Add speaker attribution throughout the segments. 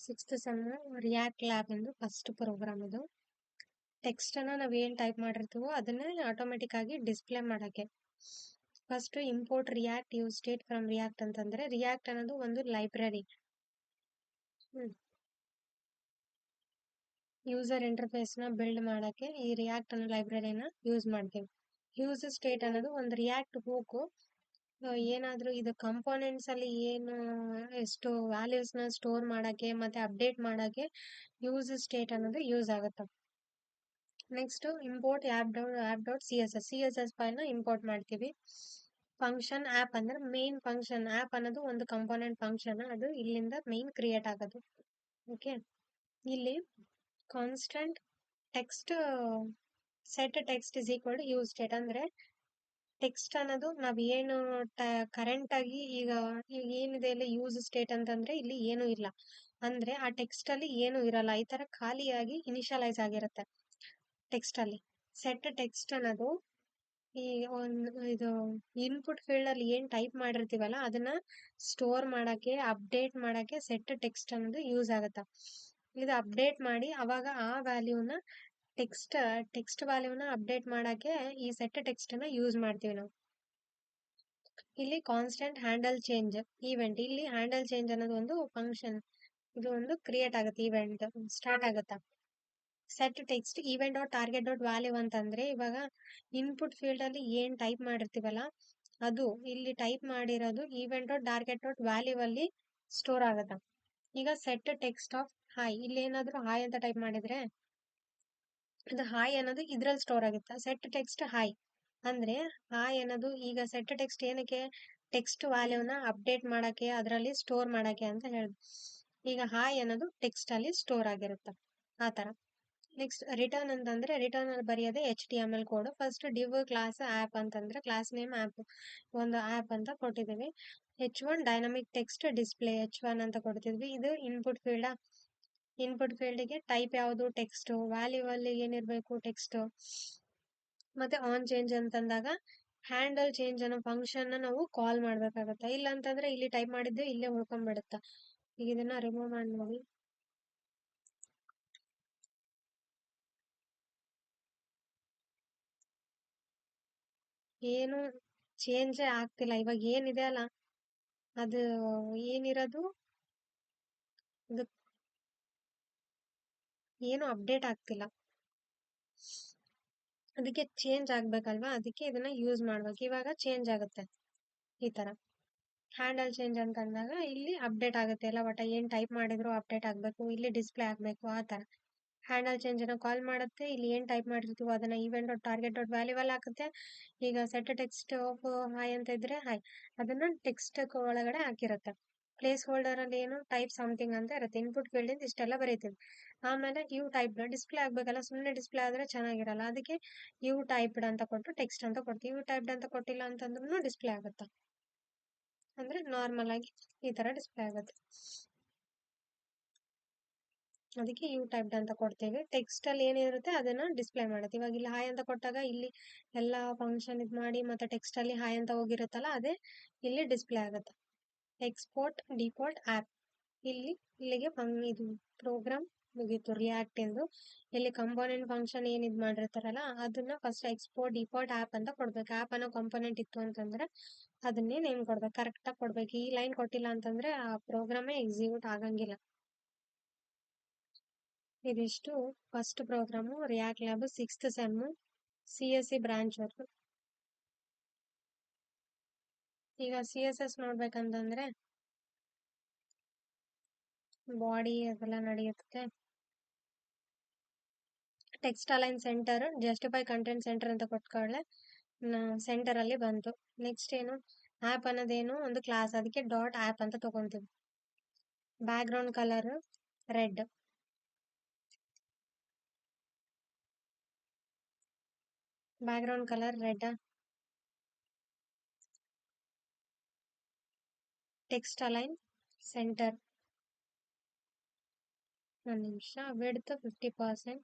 Speaker 1: Sixth sem react lab ಎಂದು first program ಇದು. Text ಅನ್ನ ನಾವ್ ಏನ್ ಟೈಪ್ ಮಾಡಿರ್ತೀವೋ ಅದನ್ನೇ ಆಟೋಮೆಟಿಕ್ ಆಗಿ ಡಿಸ್ಪ್ಲೇ ಮಾಡಕ್ಕೆ. First import react use state from react ಅಂತಂದ್ರೆ ರಿಯಾಕ್ಟ್ ಅನ್ನೋದು ಒಂದು ಲೈಬ್ರರಿ. ಯೂಸರ್ ಇಂಟರ್ಫೇಸ್ ನ ಬಿಲ್ಡ್ ಮಾಡಕ್ಕೆ ಈ ರಿಯಾಕ್ಟ್ ಅನ್ನೋ ಲೈಬ್ರರಿನ ಯೂಸ್ ಮಾಡ್ತೀವಿ. ಯೂಸ್ ಸ್ಟೇಟ್ ಅನ್ನೋದು ಒಂದು ರಿಯಾಕ್ಟ್ ಹೂಕು ಏನಾದ್ರೂ ಇದು ಕಂಪೋನೆಂಟ್ಸ್ ಅಲ್ಲಿ ಏನು ಎಷ್ಟು ವ್ಯಾಲ್ಯೂಸ್ ನ ಸ್ಟೋರ್ ಮಾಡಕ್ಕೆ ಮತ್ತೆ ಅಪ್ಡೇಟ್ ಮಾಡಕ್ಕೆ ಯೂಸ್ ಸ್ಟೇಟ್ ಅನ್ನೋದು ಯೂಸ್ ಆಗುತ್ತೆ. ನೆಕ್ಸ್ಟ್ ಇಂಪೋರ್ಟ್ ಆಪ್.css ಫೈಲ್ ನ ಇಂಪೋರ್ಟ್ ಮಾಡ್ತೀವಿ. ಫಂಕ್ಷನ್ ಆಪ್ ಅಂದ್ರೆ ಮೇನ್ ಫಂಕ್ಷನ್. ಆಪ್ ಅನ್ನೋದು ಒಂದು ಕಂಪೋನೆಂಟ್ ಫಂಕ್ಷನ್, ಅದು ಇಲ್ಲಿಂದ ಮೇನ್ ಕ್ರಿಯೇಟ್ ಆಗೋದು. ಓಕೆ, ಇಲ್ಲಿ constant text set text is equal to use state ಅಂದ್ರೆ ಟೆಕ್ಸ್ಟ್ ಅನ್ನೋದು ನಾವ್ ಏನು ಕರೆಂಟ್ ಆಗಿ ಈಗ ಏನಿದೆ ಇಲ್ಲಿ ಯೂಸ್ ಸ್ಟೇಟ್ ಅಂತಂದ್ರೆ ಇಲ್ಲಿ ಏನು ಇಲ್ಲ ಅಂದ್ರೆ ಆ ಟೆಕ್ಸ್ಟ್ ಅಲ್ಲಿ ಏನು ಇರಲ್ಲ, ಈ ತರ ಖಾಲಿಯಾಗಿ ಇನಿಷಿಯಲೈಸ್ ಆಗಿರುತ್ತೆ ಟೆಕ್ಸ್ಟ್ ಅಲ್ಲಿ. ಸೆಟ್ ಟೆಕ್ಸ್ಟ್ ಅನ್ನೋದು ಈ ಇದು ಇನ್ಪುಟ್ ಫೀಲ್ಡ್ ಅಲ್ಲಿ ಏನ್ ಟೈಪ್ ಮಾಡಿರ್ತೀವಲ್ಲ ಅದನ್ನ ಸ್ಟೋರ್ ಮಾಡಕ್ಕೆ ಅಪ್ಡೇಟ್ ಮಾಡಕ್ಕೆ ಸೆಟ್ ಟೆಕ್ಸ್ಟ್ ಅನ್ನೋದು ಯೂಸ್ ಆಗುತ್ತೆ. ಇದು ಅಪ್ಡೇಟ್ ಮಾಡಿ ಅವಾಗ ಆ ವ್ಯಾಲ್ಯೂನ ಟೆಕ್ಸ್ಟ್ ವ್ಯಾಲ್ಯೂನ ಅಪ್ಡೇಟ್ ಮಾಡಕ್ಕೆ ಈ ಸೆಟ್ ಟೆಕ್ಸ್ಟ್ ಅನ್ನ ಯೂಸ್ ಮಾಡ್ತೀವಿ ನಾವು. ಇಲ್ಲಿ ಕಾನ್ಸ್ಟೆಂಟ್ ಹ್ಯಾಂಡಲ್ ಚೇಂಜ್ ಈವೆಂಟ್, ಇಲ್ಲಿ ಹ್ಯಾಂಡಲ್ ಚೇಂಜ್ ಅನ್ನೋದು ಒಂದು ಫಂಕ್ಷನ್, ಇದು ಒಂದು ಕ್ರಿಯೇಟ್ ಆಗುತ್ತೆ, ಇವೆಂಟ್ ಸ್ಟಾರ್ಟ್ ಆಗುತ್ತಾ. Set text event dot target dot value ಅಂತಂದ್ರೆ ಇವಾಗ ಇನ್ಪುಟ್ ಫೀಲ್ಡ್ ಅಲ್ಲಿ ಏನ್ ಟೈಪ್ ಮಾಡಿರ್ತೀವಲ್ಲ ಅದು ಇಲ್ಲಿ ಟೈಪ್ ಮಾಡಿರೋದು event dot target dot value ಅಲ್ಲಿ ಸ್ಟೋರ್ ಆಗುತ್ತಾ. ಈಗ ಸೆಟ್ ಟೆಕ್ಸ್ಟ್ ಆಫ್ ಹಾಯ್, ಇಲ್ಲಿ ಏನಾದ್ರು ಹಾಯ್ ಅಂತ ಟೈಪ್ ಮಾಡಿದ್ರೆ ಅದು ಹಾಯ್ ಅನ್ನೋದು ಇದ್ರಲ್ಲಿ ಸ್ಟೋರ್ ಆಗುತ್ತೆ. ಸೆಟ್ ಟೆಕ್ಸ್ಟ್ ಹಾಯ್ ಅಂದ್ರೆ ಹಾಯ್ ಅನ್ನೋದು ಈಗ ಸೆಟ್ ಟೆಕ್ಸ್ಟ್ ಏನಕ್ಕೆ ಟೆಕ್ಸ್ಟ್ ವ್ಯಾಲ್ಯೂನ ಅಪ್ಡೇಟ್ ಮಾಡಕ್ಕೆ ಅದರಲ್ಲಿ ಸ್ಟೋರ್ ಮಾಡಕ್ಕೆ ಅಂತ ಹೇಳಿದ್ರು. ಈಗ ಹಾಯ್ ಅನ್ನೋದು ಟೆಕ್ಸ್ಟ್ ಅಲ್ಲಿ ಸ್ಟೋರ್ ಆಗಿರುತ್ತೆ ಆ ತರ. ನೆಕ್ಸ್ಟ್ ರಿಟರ್ನ್ ಅಂತಂದ್ರೆ ರಿಟರ್ನ್ ಅಲ್ಲಿ ಬರೆಯೋದೇ HTML code. First div class app ಅಂತಂದ್ರೆ ಕ್ಲಾಸ್ ನೇಮ್ ಆಪ್ ಒಂದು ಆಪ್ ಅಂತ ಕೊಟ್ಟಿದ್ದೀವಿ. H1 dynamic text display H1 ಅಂತ ಕೊಡ್ತಿದ್ವಿ. ಇದು ಇನ್ಪುಟ್ ಫೀಲ್ಡ್. ಇನ್ಪುಟ್ ಫೀಲ್ಡ್ ಗೆ ಟೈಪ್ ಯಾವುದು ಟೆಕ್ಸ್ಟ್, ವ್ಯಾಲ್ಯೂ ಅಲ್ಲಿ ಏನಿರ್ಬೇಕು ಟೆಕ್ಸ್ಟ್. ಮತ್ತೆ ಆನ್ ಚೇಂಜ್ ಅಂತಂದಾಗ ಹ್ಯಾಂಡಲ್ ಚೇಂಜ್ ಅನ್ನೋ ಫಂಕ್ಷನ್ ನಾವು ಕಾಲ್ ಮಾಡ್ಬೇಕಾಗತ್ತೆ, ಇಲ್ಲ ಅಂತಂದ್ರೆ ಇಲ್ಲಿ ಟೈಪ್ ಮಾಡಿದ್ದೆ ಇಲ್ಲೇ ಉಳ್ಕೊಂಡ್ಬಿಡುತ್ತೆ. ಈಗ ಇದನ್ನ ರಿಮೂವ್ ಮಾಡಿ ನೋಡಿ. ಏನು ಚೇಂಜ್ ಆಗ್ತಿಲ್ಲ. ಇವಾಗ ಏನಿದೆ ಅಲ್ಲ ಅದು ಏನಿರೋದು ಅದು ಏನು ಅಪ್ಡೇಟ್ ಆಗ್ತಿಲ್ಲ, ಅದಕ್ಕೆ ಚೇಂಜ್ ಆಗ್ಬೇಕಲ್ವಾ, ಅದಕ್ಕೆ ಇದನ್ನ ಯೂಸ್ ಮಾಡ್ಬೇಕು. ಇವಾಗ ಚೇಂಜ್ ಆಗುತ್ತೆ ಈ ತರ. ಹ್ಯಾಂಡಲ್ ಚೇಂಜ್ ಅಂತ ಅಂದಾಗ ಇಲ್ಲಿ ಅಪ್ಡೇಟ್ ಆಗುತ್ತೆ ಎಲ್ಲ, ಒಟ್ಟ ಏನ್ ಟೈಪ್ ಮಾಡಿದ್ರು ಅಪ್ಡೇಟ್ ಆಗ್ಬೇಕು, ಇಲ್ಲಿ ಡಿಸ್ಪ್ಲೇ ಆಗ್ಬೇಕು ಆ ತರ. ಹ್ಯಾಂಡಲ್ ಚೇಂಜ್ ಅನ್ನ ಕಾಲ್ ಮಾಡುತ್ತೆ, ಇಲ್ಲಿ ಏನ್ ಟೈಪ್ ಮಾಡಿರ್ತೀವೋ ಅದನ್ನ event dot target dot value ಅಲ್ಲಿ ಹಾಕುತ್ತೆ. ಈಗ ಸೆಟ್ ಟೆಕ್ಸ್ಟ್ ಆಫ್ ಹಾಯ್ ಅಂತ ಇದ್ರೆ ಹಾಯ್ ಅದನ್ನ ಟೆಕ್ಸ್ಟ್ ಒಳಗಡೆ ಹಾಕಿರುತ್ತೆ. ಪ್ಲೇಸ್ ಹೋಲ್ಡರ್ ಅಲ್ಲಿ ಏನು ಟೈಪ್ ಸಮಥಿಂಗ್ ಅಂತ ಇರುತ್ತೆ. ಇನ್ಪುಟ್ ಫೀಲ್ಡ್ ಇಂದ ಇಷ್ಟೆಲ್ಲ ಬರೀತೀವಿ. ಆಮೇಲೆ ಯು ಟೈಪ್ ಡಿಸ್ಪ್ಲೇ ಆಗ್ಬೇಕಲ್ಲ, ಸುಮ್ಮನೆ ಡಿಸ್ಪ್ಲೇ ಆದ್ರೆ ಚೆನ್ನಾಗಿರಲ್ಲ, ಅದಕ್ಕೆ ಯು ಟೈಪ್ಡ್ ಅಂತ ಕೊಟ್ಟು ಟೆಕ್ಸ್ಟ್ ಅಂತ ಕೊಡ್ತೀವಿ. ಯು ಟೈಪ್ಡ್ ಅಂತ ಕೊಟ್ಟಿಲ್ಲ ಅಂತಂದ್ರೂ ಡಿಸ್ಪ್ಲೇ ಆಗುತ್ತೆ, ಅಂದ್ರೆ ನಾರ್ಮಲ್ ಆಗಿ ಈ ತರ ಡಿಸ್ಪ್ಲೇ ಆಗುತ್ತೆ. ಅದಕ್ಕೆ ಯು ಟೈಪ್ಡ್ ಅಂತ ಕೊಡ್ತೇವೆ. ಟೆಕ್ಸ್ಟ್ ಅಲ್ಲಿ ಏನಿರುತ್ತೆ ಅದನ್ನ ಡಿಸ್ಪ್ಲೇ ಮಾಡುತ್ತೆ. ಇವಾಗ ಇಲ್ಲಿ ಹಾಯ್ ಅಂತ ಕೊಟ್ಟಾಗ ಇಲ್ಲಿ ಎಲ್ಲಾ ಫಂಕ್ಷನ್ ಇದ್ ಮಾಡಿ ಮತ್ತೆ ಟೆಕ್ಸ್ಟ್ ಅಲ್ಲಿ ಹಾಯ್ ಅಂತ ಹೋಗಿರುತ್ತಲ್ಲ ಅದೇ ಇಲ್ಲಿ ಡಿಸ್ಪ್ಲೇ ಆಗುತ್ತೆ. ಎಕ್ಸ್ಪೋರ್ಟ್ ಡಿಫಾಲ್ಟ್ ಆಪ್, ಇಲ್ಲಿಗೆ ಇದು ಪ್ರೋಗ್ರಾಮ್ ಮುಗೀತು ರಿಯಾಕ್ಟ್ ಎಂದು. ಇಲ್ಲಿ ಕಂಪೋನೆಂಟ್ ಫಂಕ್ಷನ್ ಏನ್ ಇದ್ ಮಾಡಿರ್ತಾರಲ್ಲ ಅದನ್ನ ಫಸ್ಟ್ ಎಕ್ಸ್ಪೋರ್ಟ್ ಡಿಫಾಲ್ಟ್ ಆಪ್ ಅಂತ ಕೊಡ್ಬೇಕು. ಆಪ್ ಅನ್ನೋ ಕಂಪೋನೆಂಟ್ ಇತ್ತು ಅಂತಂದ್ರೆ ಅದನ್ನೇ ನೇಮ್ ಕೊಡ್ಬೇಕು, ಕರೆಕ್ಟ್ ಆಗಿ ಕೊಡ್ಬೇಕು. ಈ ಲೈನ್ ಕೊಟ್ಟಿಲ್ಲ ಅಂತಂದ್ರೆ ಆ ಪ್ರೋಗ್ರಾಮೇ ಎಕ್ಸಿಕ್ಯೂಟ್ ಆಗಂಗಿಲ್ಲ. ಇದಿಷ್ಟು first program React lab sixth sem CSE branch ಅವರು. ಈಗ CSS ನೋಡ್ಬೇಕಂತಂದ್ರೆ ಬಾಡಿ ಅದೆಲ್ಲ ನಡೆಯುತ್ತೆ. Text align center justify content center ಅಂತ ಕೊಟ್ಕೊಳ್ಳೆ ಸೆಂಟರ್ ಅಲ್ಲಿ ಬಂತು. ನೆಕ್ಸ್ಟ್ ಏನು ಆಪ್ ಅನ್ನೋದೇನು ಒಂದು ಕ್ಲಾಸ್, ಅದಕ್ಕೆ ಡಾಟ್ ಆಪ್ ಅಂತ ತಗೊಂತೀವಿ. Background color red, background color red. Text align center, ಒಂದು ನಿಮಿಷ, ವಿಡ್ತ್ 50%.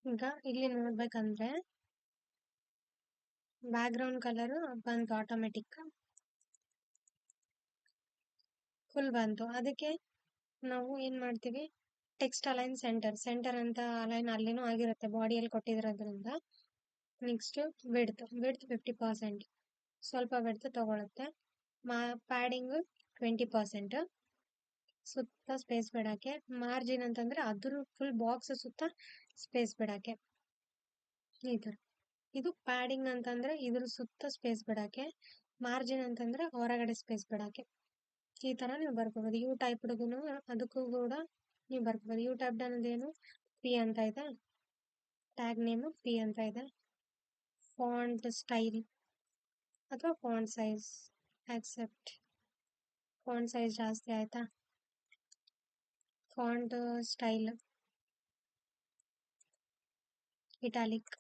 Speaker 1: ಈಗ ಇಲ್ಲಿ ನೋಡ್ಬೇಕಂದ್ರೆ ಬ್ಯಾಕ್ಗ್ರೌಂಡ್ ಕಲರ್ ಬಂತು, ಆಟೋಮೆಟಿಕ್ ಫುಲ್ ಬಂತು. ಅದಕ್ಕೆ ನಾವು ಏನ್ ಮಾಡ್ತೀವಿ, ಟೆಕ್ಸ್ಟ್ ಅಲೈನ್ ಸೆಂಟರ್ ಅಂತ ಅಲೈನ್ ಅಲ್ಲಿನೂ ಆಗಿರುತ್ತೆ, ಬಾಡಿಯಲ್ಲಿ ಕೊಟ್ಟಿರೋದ್ರಿಂದ. ನೆಕ್ಸ್ಟ್ ವಿಡ್ತ್ 50%, ಸ್ವಲ್ಪ ವಿಡ್ತ್ ತಗೊಳುತ್ತೆ. ಪ್ಯಾಡಿಂಗ್ 20%, ಸುತ್ತ ಸ್ಪೇಸ್ ಬಿಡಕ್ಕೆ. ಮಾರ್ಜಿನ್ ಅಂತಂದ್ರೆ ಅದ್ರ ಫುಲ್ ಬಾಕ್ಸ್ ಸುತ್ತ ಸ್ಪೇಸ್ ಬಿಡಕ್ಕೆ ಈ ತರ. ಇದು ಪ್ಯಾಡಿಂಗ್ ಅಂತಂದ್ರೆ ಇದ್ರ ಸುತ್ತ ಸ್ಪೇಸ್ ಬಿಡಕ್ಕೆ. ಮಾರ್ಜಿನ್ ಅಂತಂದ್ರೆ ಹೊರಗಡೆ ಸ್ಪೇಸ್ ಬಿಡಕ್ಕೆ. ಈ ತರ ನೀವು ಬರ್ಕೋಬಹುದು. ಯು ಟೈಪ್ ಹುಡುಗನು ಅದಕ್ಕೂ ಕೂಡ ನೀವು ಬರ್ಕೋಬಹುದು. ಯು ಟೈಪ್ ಅನ್ನೋದೇನು, ಪಿ ಅಂತ ಇದೆ, ಟ್ಯಾಗ್ ನೇಮ್ ಪಿ ಅಂತ ಇದೆ. ಫಾಂಟ್ ಸ್ಟೈಲ್ ಅಥವಾ font size accept. Font size ಜಾಸ್ತಿ ಆಯ್ತಾ, ಫಾಂಟ್ ಸ್ಟೈಲ್ ಇಟಾಲಿಕ್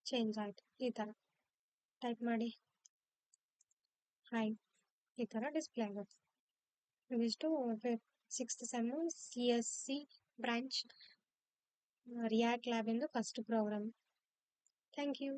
Speaker 1: ಚೇಂಜ್ ಆಯ್ತು. ಈ ತರ ಟೈಪ್ ಮಾಡಿ ಹಾಯ್, ಈ ತರ ಡಿಸ್ಪ್ಲೇ ಆಗುತ್ತೆ. ಇದಿಷ್ಟು 6th sem CSC branch React lab ಇಂದು ಫಸ್ಟ್ ಪ್ರೋಗ್ರಾಮ್. Thank you.